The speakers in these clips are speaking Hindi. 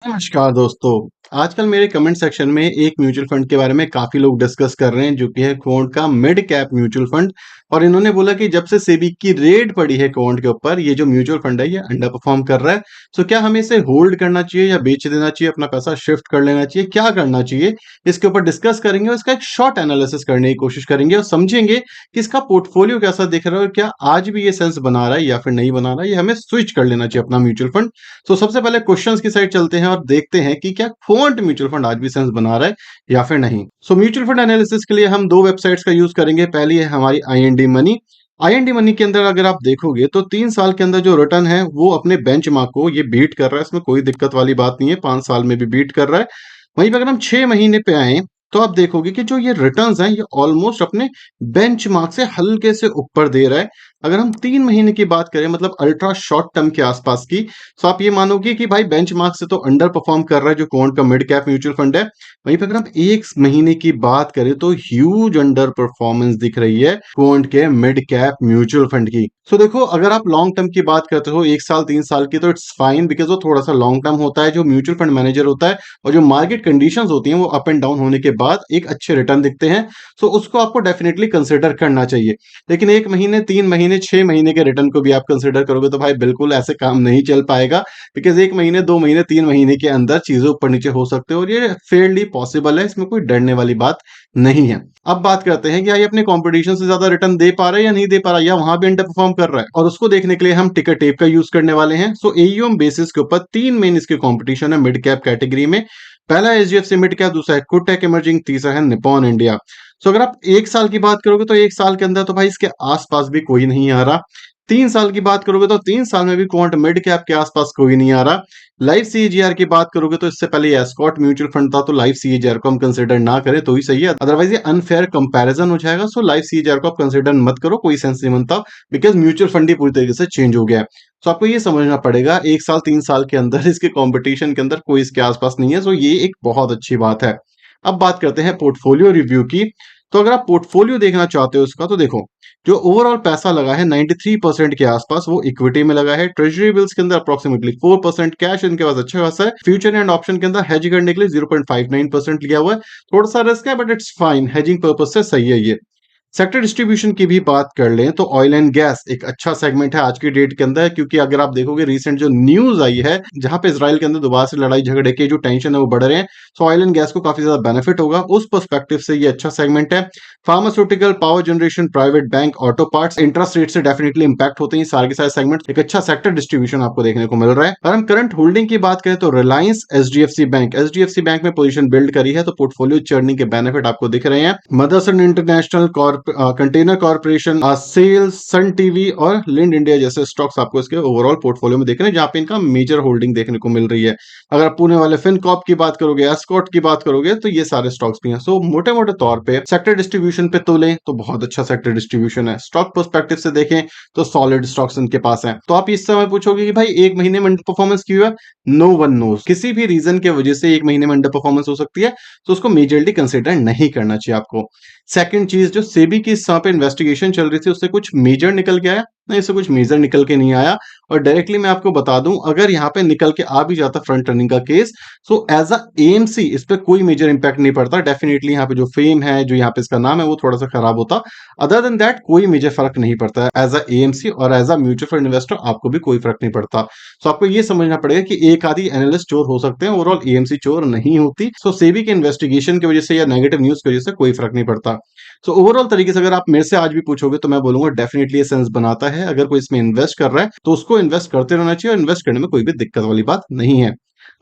नमस्कार दोस्तों। आजकल मेरे कमेंट सेक्शन में एक म्यूचुअल फंड के बारे में काफी लोग डिस्कस कर रहे हैं जो कि है क्वांट का मिड कैप म्यूचुअल फंड। और इन्होंने बोला कि जब से सेबी की रेड पड़ी है क्वांट के ऊपर, ये जो म्यूचुअल फंड है ये अंडर परफॉर्म कर रहा है। सो क्या हमें इसे होल्ड करना चाहिए या बेच देना चाहिए, अपना पैसा शिफ्ट कर लेना चाहिए, क्या करना चाहिए, इसके ऊपर डिस्कस करेंगे और इसका एक शॉर्ट एनालिसिस करने की कोशिश करेंगे और समझेंगे कि इसका पोर्टफोलियो कैसा दिख रहा है और क्या आज भी ये सेंस बना रहा है या फिर नहीं बना रहा है, ये हमें स्विच कर लेना चाहिए अपना म्यूचुअल फंड। तो सबसे पहले क्वेश्चंस की साइड चलते हैं और देखते हैं कि क्या क्वांट म्यूचुअल फंड आज भी सेंस बना रहा है या फिर नहीं। सो म्यूचुअल फंड एनालिसिस के लिए हम दो वेबसाइट्स का यूज करेंगे। पहली है हमारी आईएनडी मनी। आईएनडी मनी के अंदर अगर आप देखोगे तो 3 साल के अंदर जो रिटर्न है वो अपने बेंचमार्क को ये बीट कर रहा है, इसमें कोई दिक्कत वाली बात नहीं है। 5 साल में भी बीट कर रहा है। वहीं पर अगर हम 6 महीने पे आए तो आप देखोगे कि जो ये रिटर्न्स हैं ये ऑलमोस्ट अपने बेंचमार्क से हल्के से ऊपर दे रहा है। अगर हम 3 महीने की बात करें, मतलब अल्ट्रा शॉर्ट टर्म के आसपास की, तो आप ये मानोगे कि भाई बेंचमार्क से तो अंडर परफॉर्म कर रहा है जो क्वांट का मिड कैप म्यूचुअल फंड है। वहीं पर अगर हम 1 महीने की बात करें तो ह्यूज अंडर परफॉर्मेंस दिख रही है क्वांट के मिड कैप म्यूचुअल फंड की। सो देखो, अगर आप लॉन्ग टर्म की बात करते हो 1 साल 3 साल की, तो इट्स फाइन बिकॉज वो थोड़ा सा लॉन्ग टर्म होता है। जो म्यूचुअल फंड मैनेजर होता है और जो मार्केट कंडीशंस होती हैं वो अप एंड डाउन होने के बाद एक अच्छे रिटर्न दिखते हैं। सो उसको आपको डेफिनेटली कंसिडर करना चाहिए। लेकिन 1 महीने 3 महीने 6 महीने के रिटर्न को भी आप कंसिडर करोगे तो भाई बिल्कुल ऐसे काम नहीं चल पाएगा। बिकॉज 1 महीने 2 महीने 3 महीने के अंदर चीजें ऊपर नीचे हो सकते हो और ये फेयरली पॉसिबल है, इसमें कोई डरने वाली बात नहीं है। अब बात करते हैं कि ये अपने कंपटीशन से ज्यादा रिटर्न दे पा रहा है या नहीं दे पा रहा है, या वहां भी अंडर परफॉर्म कर रहा है, और उसको देखने के लिए हम टिकर टेप का यूज करने वाले हैं। सो एयूएम बेसिस के ऊपर 3 मेन इसके कंपटीशन है मिड कैप कैटेगरी में। पहला एचडीएफसी मिड कैप, दूसरा है कुटेक इमर्जिंग, तीसरा है निपॉन इंडिया। सो अगर आप 1 साल की बात करोगे तो 1 साल के अंदर तो भाई इसके आसपास भी कोई नहीं आ रहा। 3 साल की बात करोगे तो 3 साल में भी क्वांट मिड कैप के आसपास कोई नहीं आ रहा। लाइफ सीएजीआर की बात करोगे तो इससे पहले एस्कॉट म्यूचुअल फंड था, तो लाइफ सीएजीआर को हम कंसिडर ना करें तो ही सही है, अदरवाइज ये अनफेयर कंपैरिजन हो जाएगा। सो लाइफ सीएजीआर को आप कंसिडर मत करो, कोई सेंस नहीं बनता, बिकॉज म्यूचुअल फंड ही पूरी तरीके से चेंज हो गया है। तो आपको ये समझना पड़ेगा 1 साल 3 साल के अंदर इसके कंपटीशन के अंदर कोई इसके आसपास नहीं है। सो ये एक बहुत अच्छी बात है। अब बात करते हैं पोर्टफोलियो रिव्यू की। तो अगर आप पोर्टफोलियो देखना चाहते हो इसका, तो देखो, जो ओवरऑल पैसा लगा है 93% के आसपास वो इक्विटी में लगा है। ट्रेजरी बिल्स के अंदर अप्रोक्सीमेटली 4%, कैश इनके पास अच्छा खासा है। फ्यूचर एंड ऑप्शन के अंदर हेज करने के लिए 0.59% लिया हुआ है। थोड़ा सा रिस्क है but it's fine, hedging purpose से सही है ये। सेक्टर डिस्ट्रीब्यूशन की भी बात कर लें तो ऑयल एंड गैस एक अच्छा सेगमेंट है आज की डेट के अंदर, क्योंकि अगर आप देखोगे रिसेंट जो न्यूज आई है जहां पे इसराइल के अंदर दोबारा से लड़ाई झगड़े के जो टेंशन है वो बढ़ रहे हैं, तो ऑयल एंड गैस को काफी ज्यादा बेनिफिट होगा, उस पर्सपेक्टिव से ये अच्छा सेगमेंट है। Pharmaceutical, power generation, private bank, auto parts, interest rate से डेफिनेटली इंपैक्ट होते हैं सारे के सारे सेगमेंट। एक अच्छा सेक्टर डिस्ट्रीब्यूशन आपको देखने को मिल रहा है। अगर हम करंट होल्डिंग की बात करें तो रिलायंस, एचडीएफसी बैंक में पोजीशन बिल्ड करी है, तो पोर्टफोलियो चर्निंग के बेनिफिट आपको दिख रहे हैं। Motherson international, container corporation, sales, Sun TV और लिंड इंडिया जैसे स्टॉक्स आपको इसके ओवरऑल पोर्टफोलियो में देख रहे हैं, जहां पे इनका मेजर होल्डिंग देखने को मिल रही है। अगर आप पुणे वाले फिनकॉर्प की बात करोगे, एस्कॉट की बात करोगे, तो ये सारे स्टॉक्स भी हैं। सो मोटे मोटे तौर पे सेक्टर डिस्ट्रीब्यूशन पे तो लें तो बहुत अच्छा सेक्टर डिस्ट्रीब्यूशन है। स्टॉक पर्सपेक्टिव से देखें तो सॉलिड स्टॉक्स इनके पास हैं। तो आप इस समय पूछोगे कि भाई 1 महीने में अंडर परफॉर्मेंस क्यों है? No one knows. किसी भी रीजन की वजह से 1 महीने में अंडर परफॉर्मेंस हो सकती है, तो उसको मेजरली कंसिडर नहीं करना चाहिए आपको। सेकंड चीज, जो सेबी की इस समय पे इन्वेस्टिगेशन चल रही थी उससे कुछ मेजर निकल के आया? नहीं, इससे कुछ मेजर निकल के नहीं आया। और डायरेक्टली मैं आपको बता दूं, अगर यहाँ पे निकल के आ भी जाता फ्रंट रनिंग का case, so as a AMC इस पे कोई मेजर इंपैक्ट नहीं पड़ता। डेफिनेटली यहाँ पे जो फेम है, जो यहाँ पे इसका नाम है, वो थोड़ा सा खराब होता। अदर देन दैट कोई मेजर फर्क नहीं पड़ता है। एज अ एएमसी और as a mutual fund investor आपको भी कोई फर्क नहीं पड़ता। सो आपको ये समझना पड़ेगा कि एक आधी एनालिस्ट चोर हो सकते हैं, ओवरऑल एएमसी चोर नहीं होती। सो सेबी के इन्वेस्टिगेशन की वजह से या नेगेटिव न्यूज की वजह से कोई फर्क नहीं पड़ता। सो ओवरऑल तरीके से अगर आप मेरे से आज भी पूछोगे तो मैं बोलूंगा डेफिनेटली ये सेंस बनाता है। अगर कोई इसमें इन्वेस्ट कर रहा है तो उसको इन्वेस्ट करते रहना चाहिए, और इन्वेस्ट करने में कोई भी दिक्कत वाली बात नहीं है।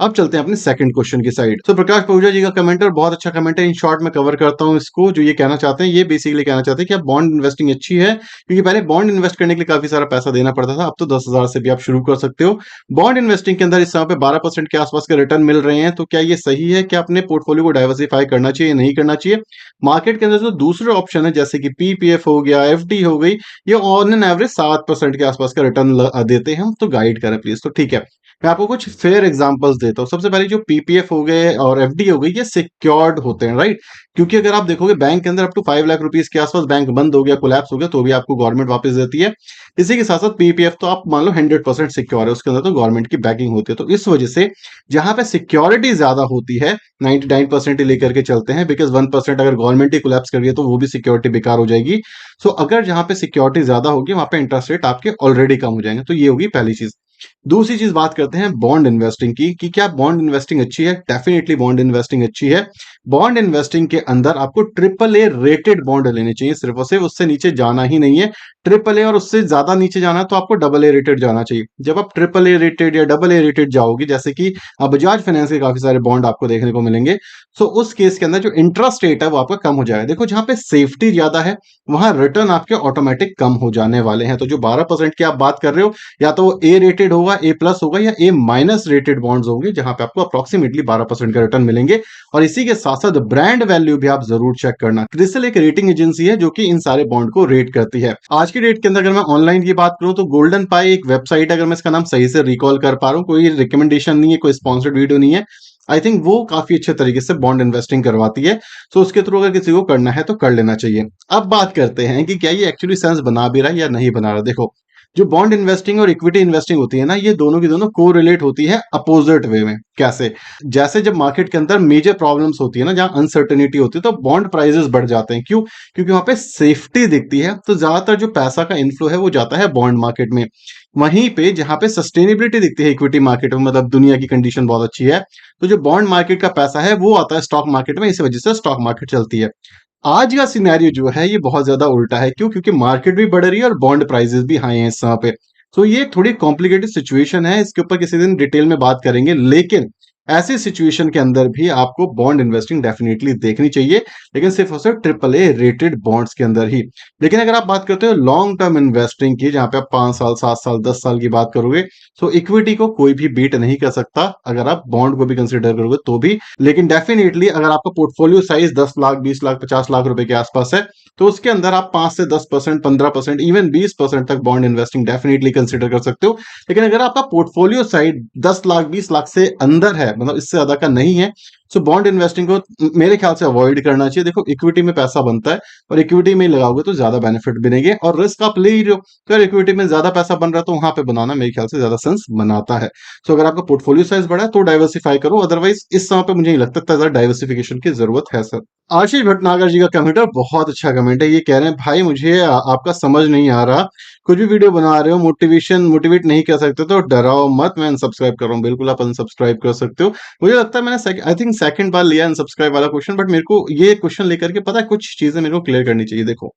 अब चलते हैं अपने सेकंड क्वेश्चन की साइड। तो प्रकाश पहुजा जी का कमेंट है, बहुत अच्छा कमेंट है। इन शॉर्ट में कवर करता हूं इसको। जो ये कहना चाहते हैं, ये बेसिकली कहना चाहते हैं कि आप बॉन्ड इन्वेस्टिंग अच्छी है, क्योंकि पहले बॉन्ड इन्वेस्ट करने के लिए काफी सारा पैसा देना पड़ता था, अब तो 10,000 से भी आप शुरू कर सकते हो। बॉन्ड इन्वेस्टिंग के अंदर इस समय पे 12% के आसपास के रिटर्न मिल रहे हैं, तो क्या ये सही है कि अपने पोर्टफोलियो को डाइवर्सिफाई करना चाहिए, नहीं करना चाहिए? मार्केट के अंदर जो दूसरे ऑप्शन है जैसे कि पीपीएफ हो गया, एफडी हो गई, ये ऑन एन एवरेज 7% के आसपास का रिटर्न देते हैं हम, तो गाइड करें प्लीज। तो ठीक है, मैं आपको कुछ फेयर एग्जांपल्स देता हूँ। सबसे पहले जो पीपीएफ हो गए और एफडी हो गई, ये सिक्योर्ड होते हैं, राइट? क्योंकि अगर आप देखोगे बैंक के अंदर अप टू 5 लाख रुपीस के आसपास बैंक बंद हो गया, कोलैप्स हो गया, तो भी आपको गवर्नमेंट वापस देती है। इसी के साथ साथ पीपीएफ तो आप मान लो 100% सिक्योर है, उसके अंदर तो गवर्नमेंट की बैकिंग होती है। तो इस वजह से जहां पे सिक्योरिटी ज्यादा होती है, 99% ही लेकर के चलते हैं, बिकॉज 1% अगर गवर्नमेंट ही कोलैप्स कर गई तो वो भी सिक्योरिटी बेकार हो जाएगी। सो अगर जहां पे सिक्योरिटी ज्यादा होगी, वहां पे इंटरेस्ट रेट आपके ऑलरेडी कम हो जाएंगे। तो ये होगी पहली चीज। दूसरी चीज बात करते हैं बॉन्ड इन्वेस्टिंग की, कि क्या बॉन्ड इन्वेस्टिंग अच्छी है? डेफिनेटली बॉन्ड इन्वेस्टिंग अच्छी है। बॉन्ड इन्वेस्टिंग के अंदर आपको ट्रिपल ए रेटेड बॉन्ड लेने चाहिए, सिर्फ और सिर्फ, उससे नीचे जाना ही नहीं है। ट्रिपल ए और उससे ज्यादा नीचे जाना है तो आपको डबल ए रेटेड जाना चाहिए। जब आप ट्रिपल ए रेटेड या डबल ए रेटेड जाओगे, जैसे कि बजाज फाइनेंस के काफी सारे बॉन्ड आपको देखने को मिलेंगे, तो उस केस के अंदर जो इंटरेस्ट रेट है वो आपका कम हो जाएगा। देखो, जहां पे सेफ्टी ज्यादा है वहां रिटर्न आपके ऑटोमेटिक कम हो जाने वाले हैं। तो जो 12% की आप बात कर रहे हो, या तो वो ए रेटेड होगा, ए प्लस होगा, या ए माइनस रेटेड बॉन्ड्स होंगे, जहां पे आपको अप्रोक्सीमेटली 12% का रिटर्न मिलेंगे। और इसी के साथ साथ ब्रांड वैल्यू भी आप जरूर चेक करना। क्रिसिल एक रेटिंग एजेंसी है जो कि इन सारे बॉन्ड को रेट करती है। आज की डेट के अंदर अगर मैं ऑनलाइन की बात करूं तो गोल्डन पाई एक वेबसाइट, अगर मैं इसका नाम सही से रिकॉल कर पा रहा हूं, कोई रिकमेंडेशन नहीं है, कोई स्पॉन्सर्ड वीडियो नहीं है, आई थिंक वो काफी अच्छे तरीके से बॉन्ड इन्वेस्टिंग करवाती है। सो उसके थ्रू अगर किसी को करना है तो कर लेना चाहिए। अब बात करते हैं कि क्या ये एक्चुअली सेंस बना भी रहा है या नहीं बना रहा। देखो, जो बॉन्ड इन्वेस्टिंग और इक्विटी इन्वेस्टिंग होती है ना, ये दोनों की दोनों को रिलेट होती है अपोजिट वे में। कैसे? जैसे जब मार्केट के अंदर मेजर प्रॉब्लम्स होती है ना, जहां अनसर्टेनिटी होती है, तो बॉन्ड प्राइसेस बढ़ जाते हैं। क्यों? क्योंकि वहां पे सेफ्टी दिखती है, तो ज्यादातर जो पैसा का इन्फ्लो है वो जाता है बॉन्ड मार्केट में। वहीं पे जहां पे सस्टेनेबिलिटी दिखती है इक्विटी मार्केट में, मतलब दुनिया की कंडीशन बहुत अच्छी है, तो जो बॉन्ड मार्केट का पैसा है वो आता है स्टॉक मार्केट में। इस वजह से स्टॉक मार्केट चलती है। आज का सिनेरियो जो है ये बहुत ज्यादा उल्टा है। क्यों? क्योंकि मार्केट भी बढ़ रही है और बॉन्ड प्राइसेस भी हाई हैं इस समय पे। तो ये थोड़ी कॉम्प्लिकेटेड सिचुएशन है, इसके ऊपर किसी दिन डिटेल में बात करेंगे। लेकिन ऐसी सिचुएशन के अंदर भी आपको बॉन्ड इन्वेस्टिंग डेफिनेटली देखनी चाहिए, लेकिन सिर्फ और सिर्फ ट्रिपल ए रेटेड बॉन्ड्स के अंदर ही। लेकिन अगर आप बात करते हो लॉन्ग टर्म इन्वेस्टिंग की, जहां पे आप 5 साल, 7 साल, 10 साल की बात करोगे, तो इक्विटी को कोई भी बीट नहीं कर सकता, अगर आप बॉन्ड को भी कंसिडर करोगे तो भी। लेकिन डेफिनेटली अगर आपका पोर्टफोलियो साइज 10 लाख, 20 लाख, 50 लाख रुपए के आसपास है, तो उसके अंदर आप 5 से 10%, 15%, इवन 20% तक बॉन्ड इन्वेस्टिंग डेफिनेटली कंसिडर कर सकते हो। लेकिन अगर आपका पोर्टफोलियो साइज 10 लाख, 20 लाख से अंदर है, मतलब इससे ज्यादा का नहीं है, सो बॉन्ड इन्वेस्टिंग को मेरे ख्याल से अवॉइड करना चाहिए। देखो, इक्विटी में पैसा बनता है और इक्विटी में ही लगाओगे तो ज्यादा बेनिफिट बनेंगे, और रिस्क आप ले ही रहे हो, तो अगर इक्विटी में ज्यादा पैसा बन रहा है तो वहां पे बनाना मेरे ख्याल से ज्यादा सेंस बनाता है। सो अगर आपका पोर्टफोलियो साइज बड़ा है तो डाइवर्सिफाई करो, अदरवाइज इस समय पे मुझे नहीं लगता इतना ज्यादा डाइवर्सिफिकेशन की जरूरत है। सर आशीष भटनागर जी का कमेंट है, बहुत अच्छा कमेंट है। ये कह रहे हैं, भाई मुझे आपका समझ नहीं आ रहा, कुछ भी वीडियो बना रहे हो, मोटिवेट नहीं कर सकते तो डराओ मत, मैं अनसब्सक्राइब कर रहा हूँ। बिल्कुल आप अनसब्सक्राइब कर सकते हो। मुझे लगता है मैंने आई थिंक सेकंड बार लिया अनसब्सक्राइब वाला क्वेश्चन, बट मेरे को ये क्वेश्चन लेकर के पता है कुछ चीजें मेरे को क्लियर करनी चाहिए। देखो,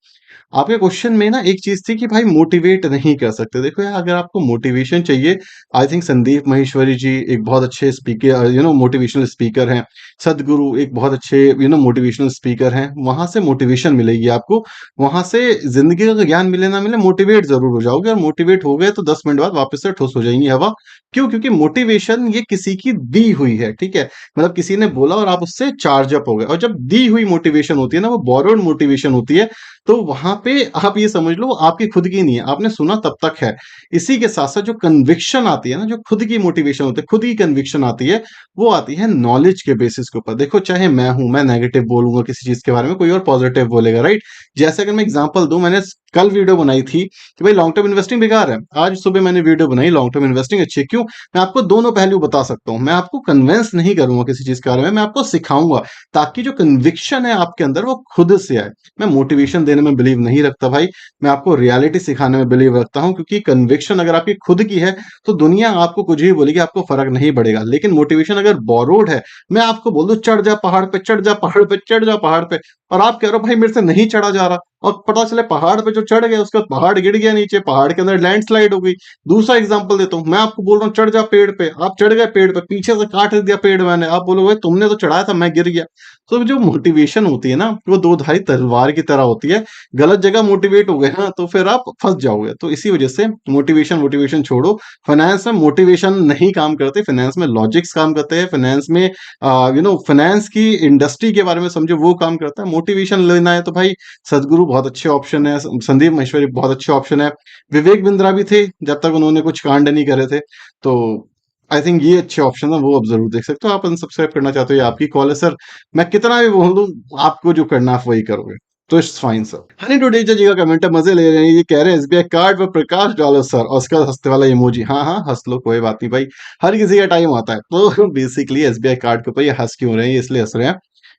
आपके क्वेश्चन में ना एक चीज थी कि भाई मोटिवेट नहीं कर सकते। देखो यार, अगर आपको मोटिवेशन चाहिए, आई थिंक संदीप माहेश्वरी जी एक बहुत अच्छे स्पीकर, मोटिवेशनल स्पीकर हैं। सदगुरु एक बहुत अच्छे मोटिवेशनल स्पीकर हैं, वहां से मोटिवेशन मिलेगी आपको। वहां से जिंदगी का ज्ञान मिले ना मिले, मोटिवेट जरूर हो जाओगे, और मोटिवेट हो गए तो 10 मिनट बाद वापस से ठोस हो जाएंगी हवा। क्यों? क्योंकि मोटिवेशन ये किसी की दी हुई है, ठीक है? मतलब किसी ने बोला और आप उससे चार्ज अप हो गए। और जब दी हुई मोटिवेशन होती है ना, वो बोरोड मोटिवेशन होती है, तो वहां पे आप ये समझ लो आपकी खुद की नहीं है, आपने सुना तब तक है। इसी के साथ साथ जो कन्विक्शन आती है ना, जो खुद की मोटिवेशन होती है, खुद की कन्विक्शन आती है, वो आती है नॉलेज के बेसिस के ऊपर। देखो, चाहे मैं नेगेटिव बोलूंगा किसी चीज के बारे में, कोई और पॉजिटिव बोलेगा, राइट? जैसे अगर मैं एग्जांपल दूं, मैंने कल वीडियो बनाई थी कि भाई लॉन्ग टर्म इन्वेस्टिंग बेकार है, आज सुबह मैंने वीडियो बनाई लॉन्ग टर्म इन्वेस्टिंग अच्छी है। क्यों? मैं आपको दोनों पहलू बता सकता हूं। मैं आपको कन्विंस नहीं करूंगा किसी चीज के बारे में, मैं आपको सिखाऊंगा, ताकि जो कन्विक्शन है आपके अंदर वो खुद से आए। मैं मोटिवेशन देने में बिलीव नहीं रखता भाई, मैं आपको रियलिटी सिखाने में बिलीव रखता हूं। क्योंकि कन्विक्शन अगर आपकी खुद की है तो दुनिया आपको कुछ भी बोलेगी, आपको फर्क नहीं पड़ेगा। लेकिन मोटिवेशन अगर बोरोड है, मैं आपको बोल दूं चढ़ जा पहाड़ पे, चढ़ जा पहाड़ पे, चढ़ जा पहाड़ पे, और आप कह रहे हो भाई मेरे से नहीं चढ़ा जा रहा, और पता चले पहाड़ पे जो चढ़ गए उसके बाद पहाड़ गिर गया नीचे, पहाड़ के अंदर लैंडस्लाइड हो गई। दूसरा एग्जांपल देता हूं, मैं आपको बोल रहा हूं चढ़ जा पेड़ पे, आप चढ़ गए पेड़ पे, पीछे से काट दिया पेड़ मैंने, आप बोलोगे तुमने तो चढ़ाया था, मैं गिर गया। तो जो मोटिवेशन होती है ना, वो दो धारी तलवार की तरह होती है। गलत जगह मोटिवेट हो गए ना तो फिर आप फंस जाओगे। तो इसी वजह से मोटिवेशन छोड़ो। फाइनेंस में मोटिवेशन नहीं काम करते, फाइनेंस में लॉजिक्स काम करते हैं। फाइनेंस में फाइनेंस की इंडस्ट्री के बारे में समझो, वो काम करता है। मोटिवेशन लेना है तो भाई सदगुरु बहुत अच्छे ऑप्शन है, संदीप महेश्वरी बहुत अच्छे ऑप्शन है, विवेक बिंद्रा भी थे जब तक उन्होंने कुछ कांड नहीं करे थे। तो आई थिंक ये अच्छे ऑप्शन है, वो आप जरूर देख सकते हो। आप अनसब्सक्राइब करना चाहते हो, ये आपकी कॉल है सर, मैं कितना भी बोल दूं आपको जो करना आप वही करोगे, तो it's fine sir. Honey Dodeja जी का कमेंट है, मजे ले रहे हैं, ये कह रहे हैं एसबीआई कार्ड पर प्रकाश डालो सर, और उसका हंसते वाला इमोजी। हाँ हाँ हंस लो, कोई बात नहीं भाई, हर किसी का टाइम आता है। तो बेसिकली एसबीआई कार्ड के ऊपर ये हंस क्यों रहे हैं, ये इसलिए हंस रहे हैं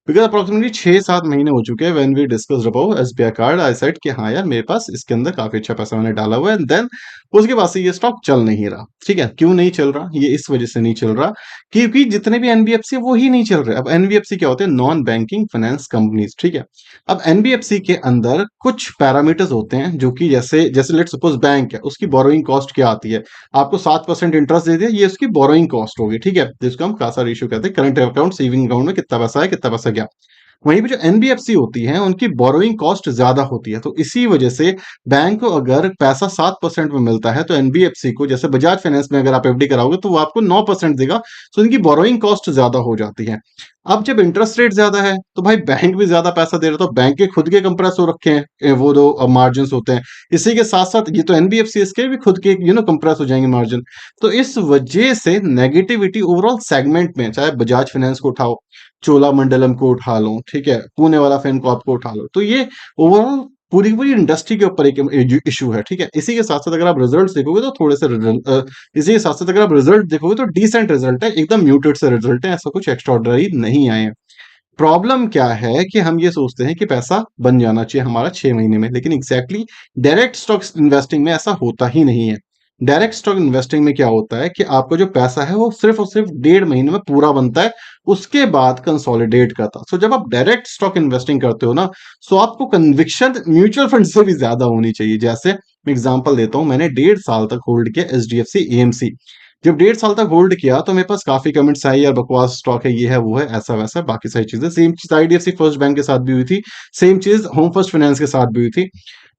बिकॉज अप्रोक्सीमेटली 6-7 महीने हो चुके हैं when we discuss about SBI card. I said कि हाँ यार मेरे पास इसके अंदर काफी अच्छा पैसा मैंने डाला हुआ है, देन उसके बाद से ये स्टॉक चल नहीं रहा। ठीक है, क्यों नहीं चल रहा, ये इस वजह से नहीं चल रहा क्योंकि जितने भी एनबीएफसी है वो ही नहीं चल रहे। अब एनबीएफसी क्या होते हैं, नॉन बैंकिंग फाइनेंस कंपनीज। ठीक है, अब एनबीएफसी के अंदर कुछ पैरामीटर्स होते हैं जो कि जैसे जैसे लेट सपोज बैंक है, उसकी बोरोइंग कॉस्ट क्या आती है, आपको 7% इंटरेस्ट दे दिया, ये उसकी बोरोइंग कॉस्ट होगी। ठीक है, जिसको हम कासा रेशियो कहते हैं, करंट अकाउंट सेविंग अकाउंट में कितना पैसा है कितना पैसा गया। वहीं पे जो एनबीएफसी होती है उनकी बोरोइंग कॉस्ट ज्यादा होती है, तो इसी वजह से बैंक को अगर पैसा 7% में मिलता है तो एनबीएफसी को, जैसे बजाज फाइनेंस में अगर आप एफडी कराओगे तो वो आपको 9% देगा, तो इनकी बोरोइंग कॉस्ट ज्यादा हो जाती है। अब जब इंटरेस्ट रेट ज्यादा है तो भाई बैंक भी ज्यादा पैसा दे रहा है, तो बैंक के खुद के कंप्रेस हो रखे हैं वो जो मार्जिन होते हैं। इसी के साथ साथ ये तो एनबीएफसी, इसके भी खुद के कंप्रेस हो जाएंगे मार्जिन। तो इस वजह से नेगेटिविटी ओवरऑल सेगमेंट में, चाहे बजाज फाइनेंस को उठाओ, चोलामंडलम को उठा लो, ठीक है, पुणे वाला फिनकॉर्प को उठा लो, तो ये ओवरऑल पूरी पूरी इंडस्ट्री के ऊपर एक इशू है। ठीक है, इसी के साथ साथ अगर आप रिजल्ट देखोगे तो थोड़े से इसी के साथ साथ अगर आप रिजल्ट देखोगे तो डिसेंट रिजल्ट है, एकदम म्यूटेड से रिजल्ट है, ऐसा कुछ एक्स्ट्राऑर्डिनरी नहीं आए हैं। प्रॉब्लम क्या है कि हम ये सोचते हैं कि पैसा बन जाना चाहिए हमारा 6 महीने में, लेकिन एग्जैक्टली डायरेक्ट स्टॉक इन्वेस्टिंग में ऐसा होता ही नहीं है। डायरेक्ट स्टॉक इन्वेस्टिंग में क्या होता है कि आपका जो पैसा है वो सिर्फ और सिर्फ 1.5 महीने में पूरा बनता है, उसके बाद कंसोलिडेट करता। सो जब आप डायरेक्ट स्टॉक इन्वेस्टिंग करते हो ना, सो आपको कन्विक्शन म्यूचुअल फंड से भी ज्यादा होनी चाहिए। जैसे मैं एग्जांपल देता हूं, मैंने 1.5 साल तक होल्ड किया एचडीएफसी एएमसी। जब 1.5 साल तक होल्ड किया तो मेरे पास काफी कमेंट्स आए, यार बकवास स्टॉक है, ये है वो है, ऐसा वैसा बाकी सारी चीजें। सेम चीज आईडीएफसी फर्स्ट बैंक के साथ भी हुई थी, सेम चीज होम फर्स्ट फाइनेंस के साथ भी हुई थी।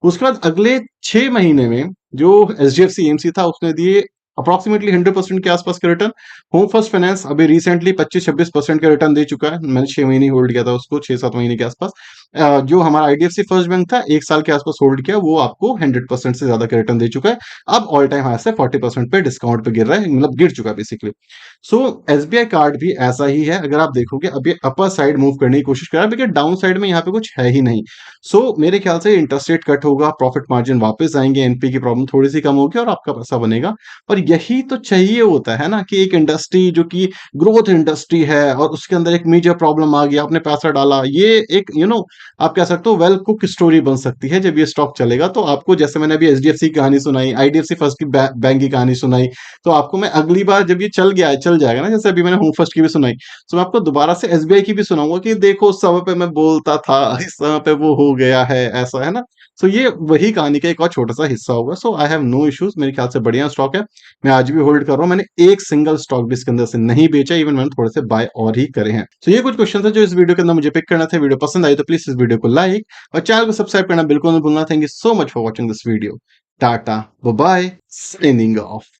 उसके बाद अगले 6 महीने में जो एचडीएफसी एमसी था उसने दिए अप्रोक्सीमेटली 100% के आसपास के रिटर्न। होम फर्स्ट फाइनेंस अभी रिसेंटली 25-26% का रिटर्न दे चुका है, मैंने 6 महीने होल्ड किया था उसको, 6-7 महीने के आसपास। जो हमारा आईडीएफसी फर्स्ट बैंक था 1 साल के आसपास होल्ड किया, वो आपको 100% से ज्यादा का रिटर्न दे चुका है। अब ऑल टाइम हाई से 40% पे डिस्काउंट पे गिर रहा है, मतलब गिर चुका है बेसिकली। सो एसबीआई कार्ड भी ऐसा ही है, अगर आप देखोगे अभी अपर साइड मूव करने की कोशिश कर रहा है, लेकिन डाउन साइड में यहाँ पे कुछ है ही नहीं। सो मेरे ख्याल से इंटरेस्ट रेट कट होगा, प्रॉफिट मार्जिन वापस आएंगे, एनपी की प्रॉब्लम थोड़ी सी कम होगी और आपका पैसा बनेगा। और यही तो चाहिए होता है ना, कि एक इंडस्ट्री जो कि ग्रोथ इंडस्ट्री है और उसके अंदर एक मेजर प्रॉब्लम आ गया, आपने पैसा डाला, ये एक आप कह सकते हो वेल कुक स्टोरी बन सकती है जब ये स्टॉक चलेगा। तो आपको, जैसे मैंने अभी एचडीएफसी की कहानी सुनाई, आईडीएफसी फर्स्ट की बैंक की कहानी सुनाई, तो आपको मैं अगली बार जब ये चल जाएगा ना, जैसे अभी मैंने होम फर्स्ट की भी सुनाई, तो मैं आपको दोबारा से एसबीआई की भी सुनाऊंगा कि देखो उस समय पे मैं बोलता था, इस समय पे वो हो गया है, ऐसा है ना। सो ये वही कहानी का एक और छोटा सा हिस्सा होगा। सो आई हैव नो इश्यूज, मेरे ख्याल से बढ़िया स्टॉक है, मैं आज भी होल्ड कर रहा हूँ। मैंने एक सिंगल स्टॉक भी इसके अंदर से नहीं बेचा, इवन मैंने थोड़े से बाय और ही करे हैं। तो ये कुछ क्वेश्चन थे जो इस वीडियो के अंदर मुझे पिक करना था। वीडियो पसंद आई तो प्लीज इस वीडियो को लाइक और चैनल को सब्सक्राइब करना बिल्कुल नहीं भूलना। Thank you so much for watching this video. Tata bye bye, signing of.